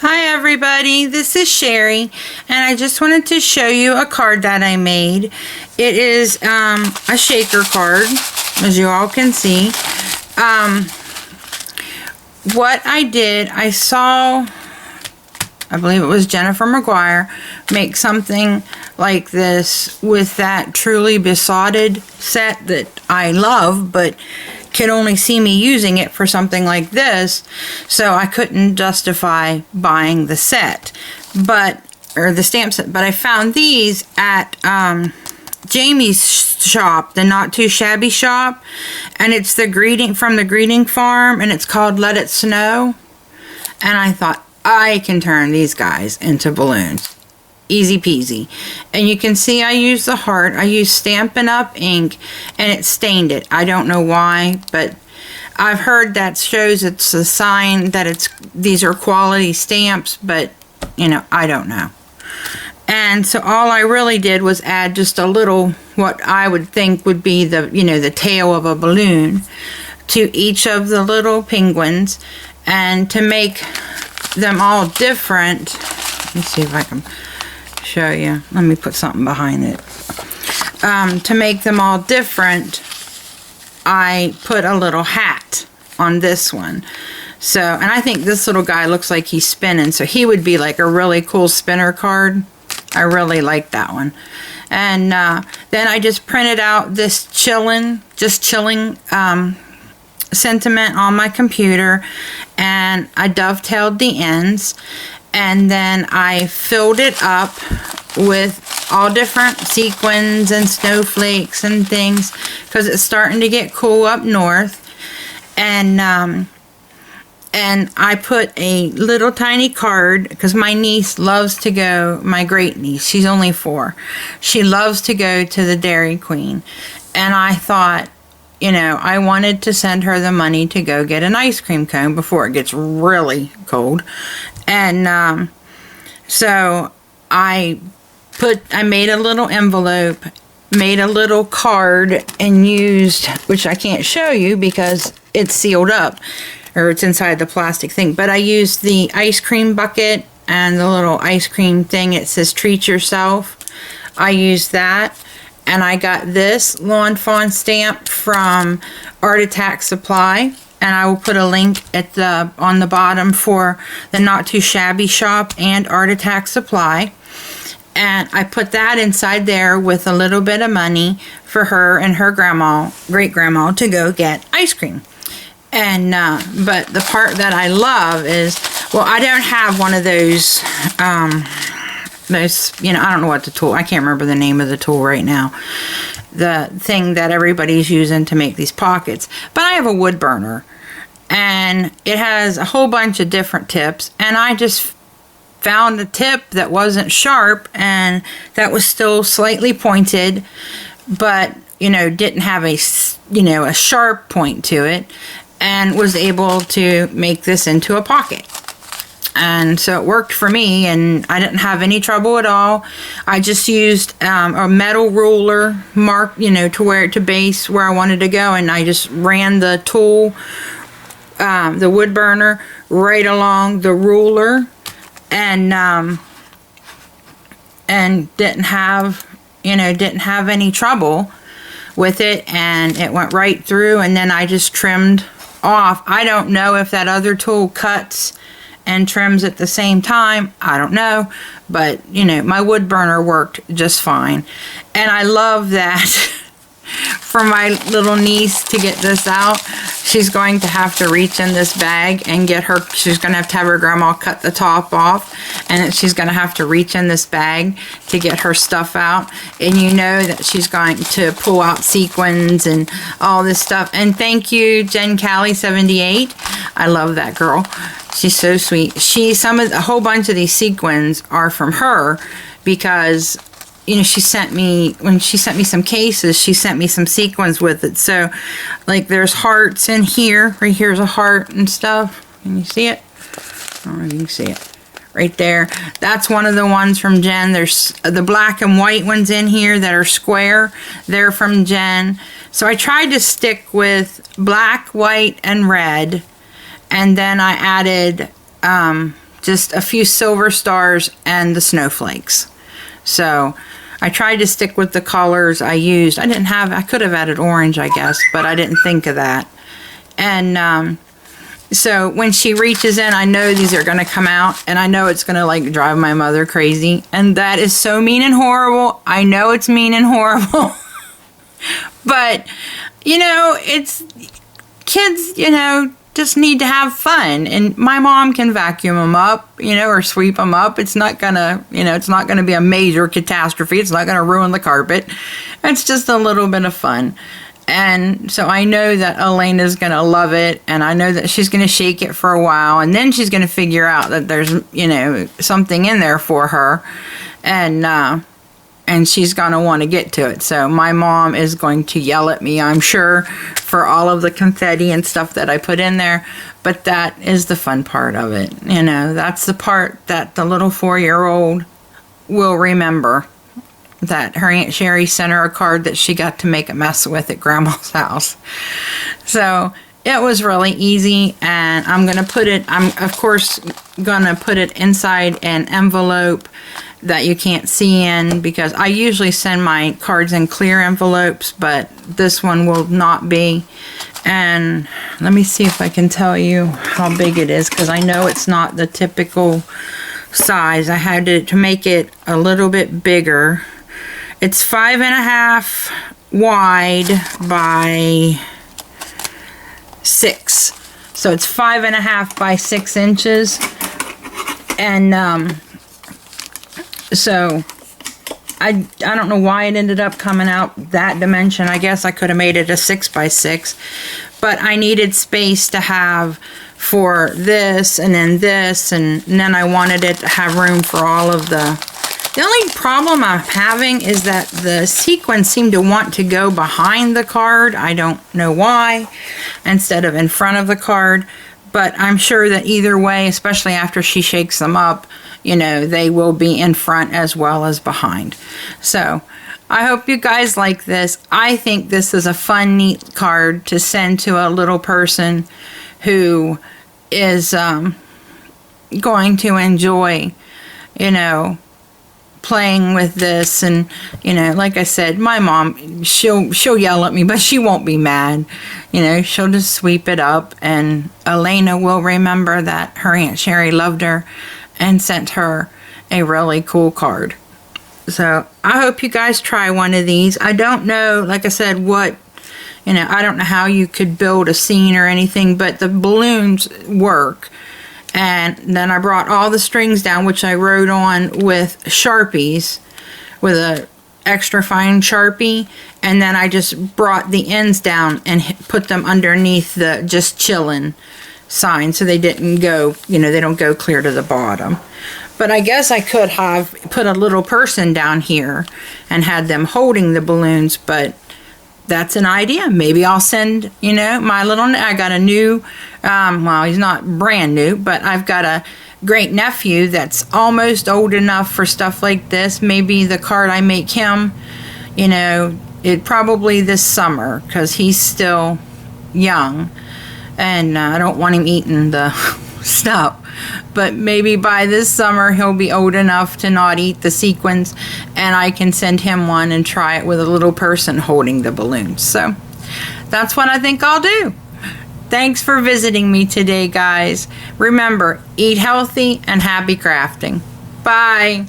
Hi everybody, this is Sherry, and I just wanted to show you a card that I made. It is a shaker card, as you all can see. What I did, I saw, I believe it was Jennifer McGuire, make something like this with that Truly Besotted set that I love, but could only see me using it for something like this, so I couldn't justify buying the set, or the stamp set. But I found these at Jamie's shop, the Not Too Shabby shop, and it's the greeting from the Greeting Farm, and it's called Let It Snow. And I thought, I can turn these guys into balloons. Easy peasy. And you can see I used the heart. I used Stampin' Up! Ink, and it stained it. I don't know why, but I've heard that shows it's a sign that these are quality stamps, but you know, I don't know. And so all I really did was add just a little, what I would think would be the, you know, the tail of a balloon to each of the little penguins, and to make them all different. Let me see if I can show you. Let me put something behind it. To make them all different, I put a little hat on this one. So, and I think this little guy looks like he's spinning, so he would be like a really cool spinner card. I really like that one. And then I just printed out this chilling sentiment on my computer, and I dovetailed the ends, and then I filled it up with all different sequins and snowflakes and things, because it's starting to get cool up north. And I put a little tiny card, because my niece loves to go, my great niece, she's only 4, she loves to go to the Dairy Queen, and I thought, you know, I wanted to send her the money to go get an ice cream cone before it gets really cold. And so I made a little envelope, made a little card, and used, which I can't show you because it's sealed up, or it's inside the plastic thing, but I used the ice cream bucket and the little ice cream thing. It says treat yourself. I used that. And I got this Lawn Fawn stamp from Art Attack Supply, and I will put a link on the bottom for the Not Too Shabby shop and Art Attack Supply. And I put that inside there with a little bit of money for her and her great grandma to go get ice cream. And but the part that I love is, well, I don't have one of those you know, I don't know what the tool, I can't remember the name of the tool right now, the thing that everybody's using to make these pockets, but I have a wood burner, and it has a whole bunch of different tips, and I just found a tip that wasn't sharp and that was still slightly pointed, but you know, didn't have a sharp point to it, and was able to make this into a pocket. And so it worked for me, and I didn't have any trouble at all. I just used a metal ruler to base where I wanted to go, and I just ran the tool, the wood burner, right along the ruler, and didn't have any trouble with it, and it went right through. And then I just trimmed off. I don't know if that other tool cuts and trims at the same time, I don't know, but you know, my wood burner worked just fine. And I love that for my little niece to get this out, she's going to have to reach in this bag and she's going to have her grandma cut the top off, and then she's going to have to reach in this bag to get her stuff out. And you know that she's going to pull out sequins and all this stuff. And thank you, Jen Callie 78. I love that girl. She's so sweet. A whole bunch of these sequins are from her, because you know, when she sent me some cases, she sent me some sequins with it. So like there's hearts in here. Right here's a heart and stuff. Can you see it? I don't know if you can see it. Right there. That's one of the ones from Jen. There's the black and white ones in here that are square. They're from Jen. So I tried to stick with black, white, and red. And then I added just a few silver stars and the snowflakes. So I tried to stick with the colors I used. I could have added orange, I guess, but I didn't think of that. And so when she reaches in, I know these are going to come out, and I know it's going to like drive my mother crazy. And that is so mean and horrible. I know it's mean and horrible. But, you know, it's kids, you know, just need to have fun. And my mom can vacuum them up, you know, or sweep them up. It's not going to, you know, it's not going to be a major catastrophe. It's not going to ruin the carpet. It's just a little bit of fun. And so I know that Elena's going to love it, and I know that she's going to shake it for a while, and then she's going to figure out that there's, you know, something in there for her, and she's going to want to get to it. So my mom is going to yell at me, I'm sure, for all of the confetti and stuff that I put in there, but that is the fun part of it. You know, that's the part that the little 4-year-old will remember. That her Aunt Sherry sent her a card that she got to make a mess with at Grandma's house. So it was really easy, and I'm of course gonna put it inside an envelope that you can't see in, because I usually send my cards in clear envelopes, but this one will not be. And let me see if I can tell you how big it is, because I know it's not the typical size. I had to make it a little bit bigger. It's 5.5 wide by 6. So it's 5.5 by 6 inches. And so I don't know why it ended up coming out that dimension. I guess I could have made it a 6 by 6. But I needed space to have for this and then I wanted it to have room for all of the... The only problem I'm having is that the sequins seem to want to go behind the card. I don't know why, instead of in front of the card. But I'm sure that either way, especially after she shakes them up, you know, they will be in front as well as behind. So I hope you guys like this. I think this is a fun, neat card to send to a little person who is going to enjoy, you know, playing with this. And you know, like I said, my mom, she'll yell at me, but she won't be mad. You know, she'll just sweep it up, and Elena will remember that her Aunt Sherry loved her and sent her a really cool card. So I hope you guys try one of these. I don't know, like I said, I don't know how you could build a scene or anything, but the balloons work. And then I brought all the strings down, which I wrote on with Sharpies, with a extra fine Sharpie. And then I just brought the ends down and put them underneath the just chillin' sign, so they didn't go, you know, they don't go clear to the bottom. But I guess I could have put a little person down here and had them holding the balloons, but that's an idea. Maybe I'll send, you know, I got a new, well, he's not brand new, but I've got a great nephew that's almost old enough for stuff like this. Maybe the card I make him, you know, it probably this summer, because he's still young, and I don't want him eating the stuff. But maybe by this summer he'll be old enough to not eat the sequins, and I can send him one and try it with a little person holding the balloons. So that's what I think I'll do. Thanks for visiting me today, guys. Remember, eat healthy and happy crafting. Bye.